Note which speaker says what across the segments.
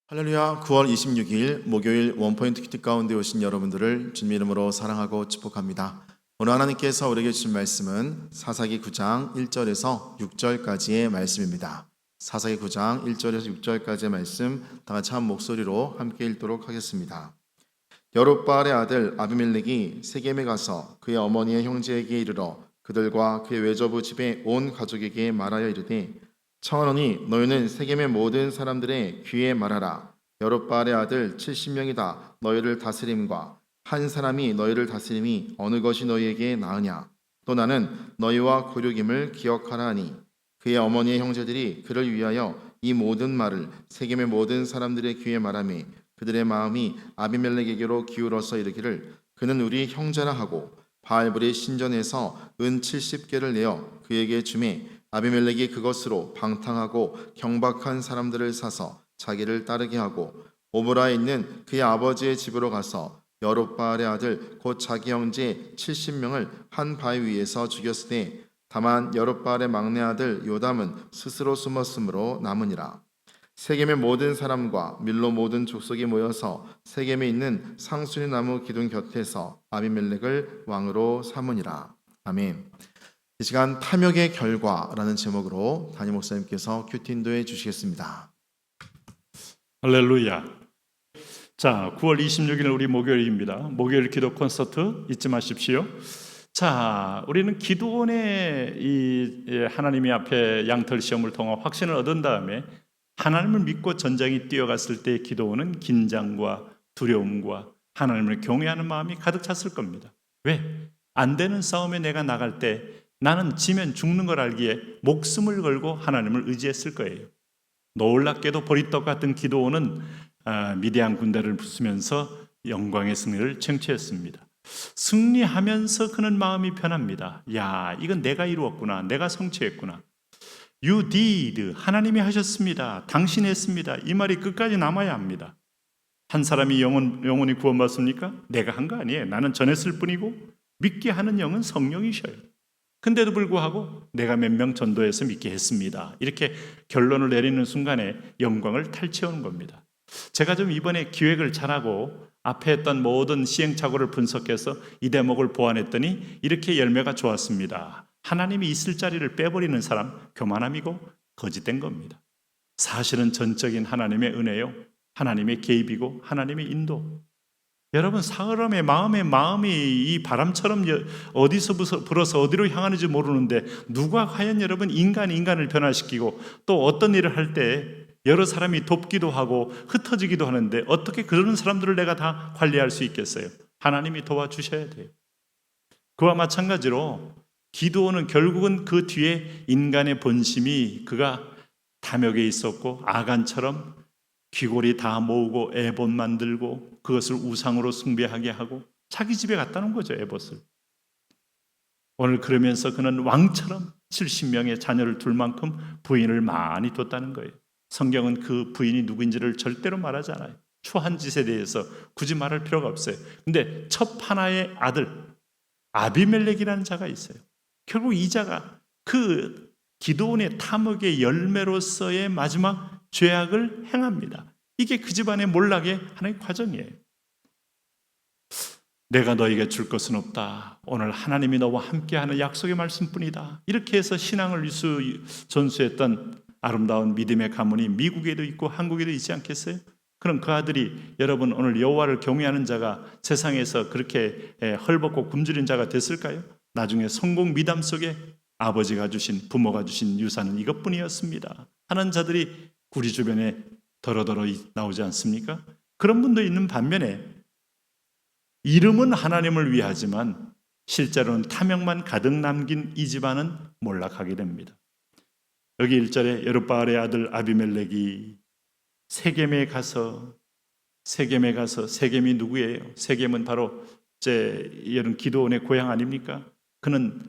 Speaker 1: 할렐루야. 9월 26일 목요일 원포인트 큐티 가운데 오신 여러분들을 주님 이름으로 사랑하고 축복합니다. 오늘 하나님께서 우리에게 주신 말씀은 사사기 9장 1절에서 6절까지의 말씀입니다. 사사기 9장 1절에서 6절까지의 말씀 다 같이 한 목소리로 함께 읽도록 하겠습니다. 여룻바알의 아들 아비멜렉이 세겜에 가서 그의 어머니의 형제에게 이르러 그들과 그의 외조부 집의 온 가족에게 말하여 이르되 청하노니 너희는 세겜의 모든 사람들의 귀에 말하라. 여룻바알의 아들 70명이다 너희를 다스림과 한 사람이 너희를 다스림이 어느 것이 너희에게 나으냐. 또 나는 너희와 고륙임을 기억하라 하니 그의 어머니의 형제들이 그를 위하여 이 모든 말을 세겜의 모든 사람들의 귀에 말하며 그들의 마음이 아비멜렉에게로 기울어서 이르기를 그는 우리 형제라 하고 바알브리 신전에서 은 70개를 내어 그에게 주매 아비멜렉이 그것으로 방탕하고 경박한 사람들을 사서 자기를 따르게 하고 오브라에 있는 그의 아버지의 집으로 가서 여룻바알의 아들 곧 자기 형제 70명을 한 바위 위에서 죽였으되 다만 여룻바알의 막내 아들 요담은 스스로 숨었으므로 남으니라. 세겜의 모든 사람과 밀로 모든 족속이 모여서 세겜에 있는 상수리 나무 기둥 곁에서 아비멜렉을 왕으로 삼으니라. 아멘. 이 시간 탐욕의 결과라는 제목으로 담임 목사님께서 큐티 인도해 주시겠습니다.
Speaker 2: 할렐루야. 자, 9월 26일 우리 목요일입니다. 목요일 기도 콘서트 잊지 마십시오. 자, 우리는 기도원의 하나님이 앞에 양털 시험을 통한 확신을 얻은 다음에 하나님을 믿고 전장에 뛰어갔을 때 기도원은 긴장과 두려움과 하나님을 경외하는 마음이 가득 찼을 겁니다. 왜? 안 되는 싸움에 내가 나갈 때 나는 지면 죽는 걸 알기에 목숨을 걸고 하나님을 의지했을 거예요. 놀랍게도 보리떡 같은 기도원은 미디안 군대를 부수면서 영광의 승리를 쟁취했습니다. 승리하면서 그는 마음이 편합니다. 야, 이건 내가 이루었구나. 내가 성취했구나. You did. 하나님이 하셨습니다. 당신이 했습니다. 이 말이 끝까지 남아야 합니다. 한 사람이 영혼이 구원받습니까? 내가 한 거 아니에요. 나는 전했을 뿐이고 믿게 하는 영은 성령이셔요. 근데도 불구하고 내가 몇 명 전도해서 믿게 했습니다. 이렇게 결론을 내리는 순간에 영광을 탈취하는 겁니다. 제가 좀 이번에 기획을 잘하고 앞에 했던 모든 시행착오를 분석해서 이 대목을 보완했더니 이렇게 열매가 좋았습니다. 하나님이 있을 자리를 빼버리는 사람 교만함이고 거짓된 겁니다. 사실은 전적인 하나님의 은혜요, 하나님의 개입이고 하나님의 인도. 여러분, 사람의 마음이 이 바람처럼 어디서 불어서 어디로 향하는지 모르는데 누가 과연 여러분 인간을 변화시키고 또 어떤 일을 할 때 여러 사람이 돕기도 하고 흩어지기도 하는데 어떻게 그런 사람들을 내가 다 관리할 수 있겠어요? 하나님이 도와주셔야 돼요. 그와 마찬가지로 기도는 결국은 그 뒤에 인간의 본심이 그가 탐욕에 있었고 아간처럼 귀골이 다 모으고 에봇 만들고 그것을 우상으로 숭배하게 하고 자기 집에 갖다 놓은 거죠, 에봇을. 오늘 그러면서 그는 왕처럼 70명의 자녀를 둘 만큼 부인을 많이 뒀다는 거예요. 성경은 그 부인이 누구인지를 절대로 말하지 않아요. 추한 짓에 대해서 굳이 말할 필요가 없어요. 근데 첫 하나의 아들 아비멜렉이라는 자가 있어요. 결국 이 자가 그 기도원의 탐욕의 열매로서의 마지막 죄악을 행합니다. 이게 그 집안의 몰락의 하나의 과정이에요. 내가 너에게 줄 것은 없다. 오늘 하나님이 너와 함께하는 약속의 말씀뿐이다. 이렇게 해서 신앙을 전수했던 아름다운 믿음의 가문이 미국에도 있고 한국에도 있지 않겠어요? 그럼 그 아들이 여러분 오늘 여호와를 경외하는 자가 세상에서 그렇게 헐벗고 굶주린 자가 됐을까요? 나중에 성공 미담 속에 아버지가 주신 부모가 주신 유산은 이것뿐이었습니다 하는 자들이 우리 주변에 더러더러 나오지 않습니까? 그런 분도 있는 반면에 이름은 하나님을 위하지만 실제로는 탐욕만 가득 남긴 이 집안은 몰락하게 됩니다. 여기 1절에 여룻바알의 아들 아비멜렉이 세겜에 가서 세겜이 누구예요? 세겜은 바로 이런 기도원의 고향 아닙니까? 그는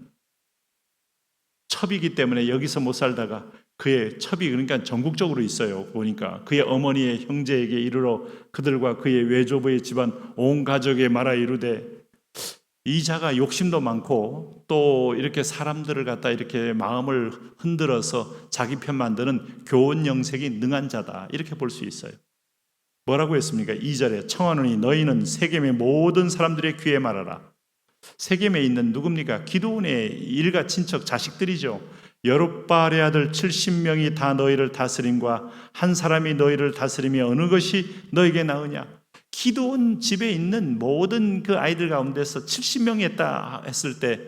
Speaker 2: 첩이기 때문에 여기서 못 살다가 그의 첩이 그러니까 전국적으로 있어요. 보니까 그의 어머니의 형제에게 이르러 그들과 그의 외조부의 집안 온 가족에 말하 이르되 이 자가 욕심도 많고 또 이렇게 사람들을 갖다 이렇게 마음을 흔들어서 자기 편 만드는 교원 영색이 능한 자다 이렇게 볼 수 있어요. 뭐라고 했습니까? 2절에 청하노니 너희는 세겜의 모든 사람들의 귀에 말하라. 세겜에 있는 누굽니까? 기드온의 일가 친척 자식들이죠. 여룹바알의 아들 70명이 다 너희를 다스림과 한 사람이 너희를 다스림이 어느 것이 너에게 나으냐? 기드온 집에 있는 모든 그 아이들 가운데서 70명이 했다 했을 때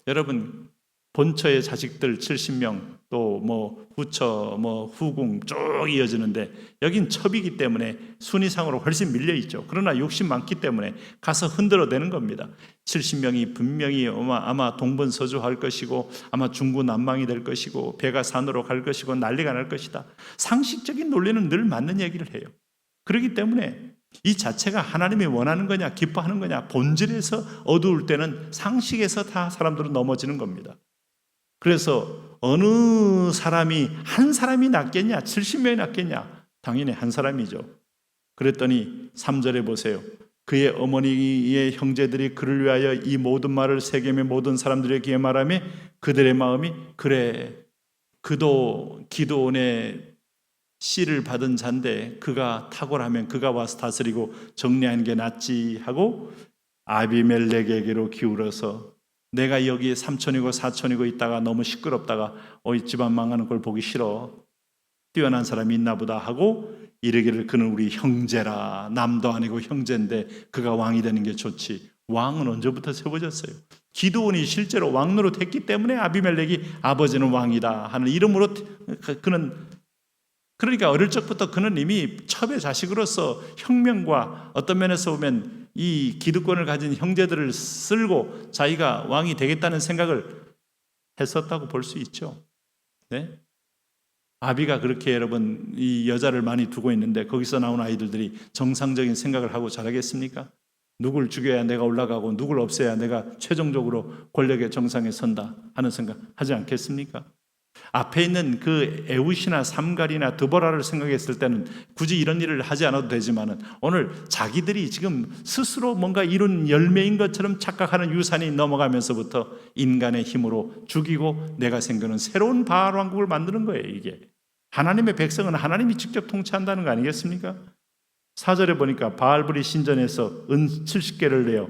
Speaker 2: 여러분 본처의 자식들 70명 또 뭐 후처 뭐 후궁 쭉 이어지는데 여긴 첩이기 때문에 순위상으로 훨씬 밀려 있죠. 그러나 욕심 많기 때문에 가서 흔들어대는 겁니다. 70명이 분명히 아마 동분서주할 것이고 아마 중구난방이 될 것이고 배가 산으로 갈 것이고 난리가 날 것이다. 상식적인 논리는 늘 맞는 얘기를 해요. 그렇기 때문에 이 자체가 하나님이 원하는 거냐 기뻐하는 거냐 본질에서 어두울 때는 상식에서 다 사람들은 넘어지는 겁니다. 그래서 어느 사람이 한 사람이 낫겠냐 70명이 낫겠냐 당연히 한 사람이죠. 그랬더니 3절에 보세요. 그의 어머니의 형제들이 그를 위하여 이 모든 말을 세겜의 모든 사람들에게 말하며 그들의 마음이 그래 그도 기드온의 씨를 받은 자인데 그가 탁월하면 그가 와서 다스리고 정리하는 게 낫지 하고 아비멜렉에게로 기울어서 내가 여기 삼촌이고 사촌이고 있다가 너무 시끄럽다가 이 집안 망하는 걸 보기 싫어. 뛰어난 사람이 있나 보다 하고 이르기를 그는 우리 형제라. 남도 아니고 형제인데 그가 왕이 되는 게 좋지. 왕은 언제부터 세워졌어요? 기드온이 실제로 왕 노릇했기 때문에 아비멜렉이 아버지는 왕이다 하는 이름으로 그는 그러니까 어릴 적부터 그는 이미 첩의 자식으로서 혁명과 어떤 면에서 보면 이 기득권을 가진 형제들을 쓸고 자기가 왕이 되겠다는 생각을 했었다고 볼 수 있죠. 네? 아비가 그렇게 여러분 이 여자를 많이 두고 있는데 거기서 나온 아이들이 정상적인 생각을 하고 자라겠습니까? 누굴 죽여야 내가 올라가고 누굴 없애야 내가 최종적으로 권력의 정상에 선다 하는 생각 하지 않겠습니까? 앞에 있는 그 에웃이나 삼갈이나 드보라를 생각했을 때는 굳이 이런 일을 하지 않아도 되지만은 오늘 자기들이 지금 스스로 뭔가 이룬 열매인 것처럼 착각하는 유산이 넘어가면서부터 인간의 힘으로 죽이고 내가 생겨는 새로운 바알 왕국을 만드는 거예요. 이게 하나님의 백성은 하나님이 직접 통치한다는 거 아니겠습니까? 4절에 보니까 바알불이 신전에서 은 70개를 내어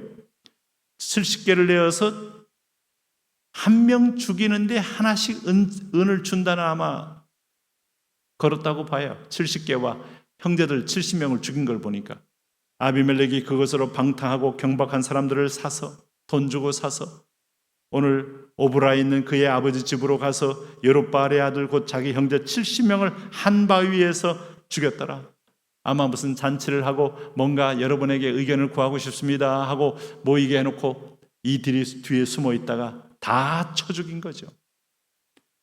Speaker 2: 70개를 내어서 한 명 죽이는데 하나씩 은을 준다는 아마 걸었다고 봐요. 70개와 형제들 70명을 죽인 걸 보니까 아비멜렉이 그것으로 방탕하고 경박한 사람들을 사서 돈 주고 사서 오늘 오브라에 있는 그의 아버지 집으로 가서 여룹바알의 아들 곧 자기 형제 70명을 한 바위에서 죽였더라. 아마 무슨 잔치를 하고 뭔가 여러분에게 의견을 구하고 싶습니다 하고 모이게 해놓고 이 뒤에 숨어 있다가 다 쳐 죽인 거죠.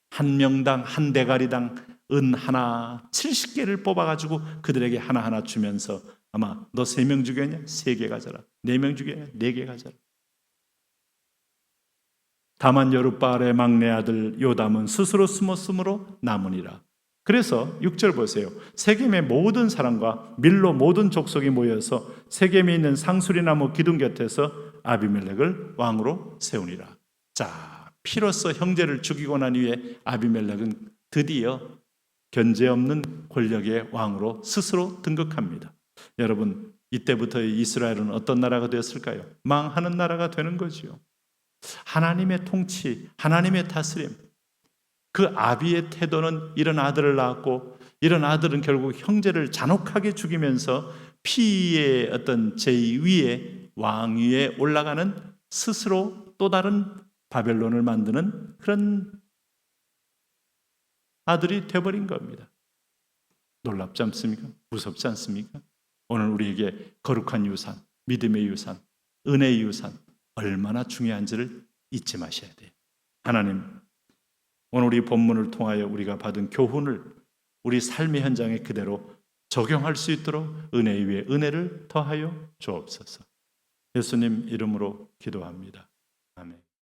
Speaker 2: 한 명당 한 대가리당 은 하나 70개를 뽑아가지고 그들에게 하나하나 주면서 아마 너 3명 죽였냐? 3개 가져라. 4명 죽였냐? 4개 가져라. 다만 여룹바알의 막내 아들 요담은 스스로 숨었으므로 남으니라. 그래서 6절 보세요. 세겜의 모든 사람과 밀로 모든 족속이 모여서 세겜에 있는 상수리나무 기둥 곁에서 아비멜렉을 왕으로 세우니라. 자, 피로써 형제를 죽이고 난 이후에 아비멜렉은 드디어 견제 없는 권력의 왕으로 스스로 등극합니다. 여러분, 이때부터 이스라엘은 어떤 나라가 되었을까요? 망하는 나라가 되는 거지요. 하나님의 통치, 하나님의 다스림. 그 아비의 태도는 이런 아들을 낳았고 이런 아들은 결국 형제를 잔혹하게 죽이면서 피의 어떤 제2위에 왕위에 올라가는 스스로 또 다른 바벨론을 만드는 그런 아들이 되어버린 겁니다. 놀랍지 않습니까? 무섭지 않습니까? 오늘 우리에게 거룩한 유산, 믿음의 유산, 은혜의 유산 얼마나 중요한지를 잊지 마셔야 돼요. 하나님, 오늘 우리 본문을 통하여 우리가 받은 교훈을 우리 삶의 현장에 그대로 적용할 수 있도록 은혜 위에 은혜를 더하여 주옵소서. 예수님 이름으로 기도합니다. 아멘.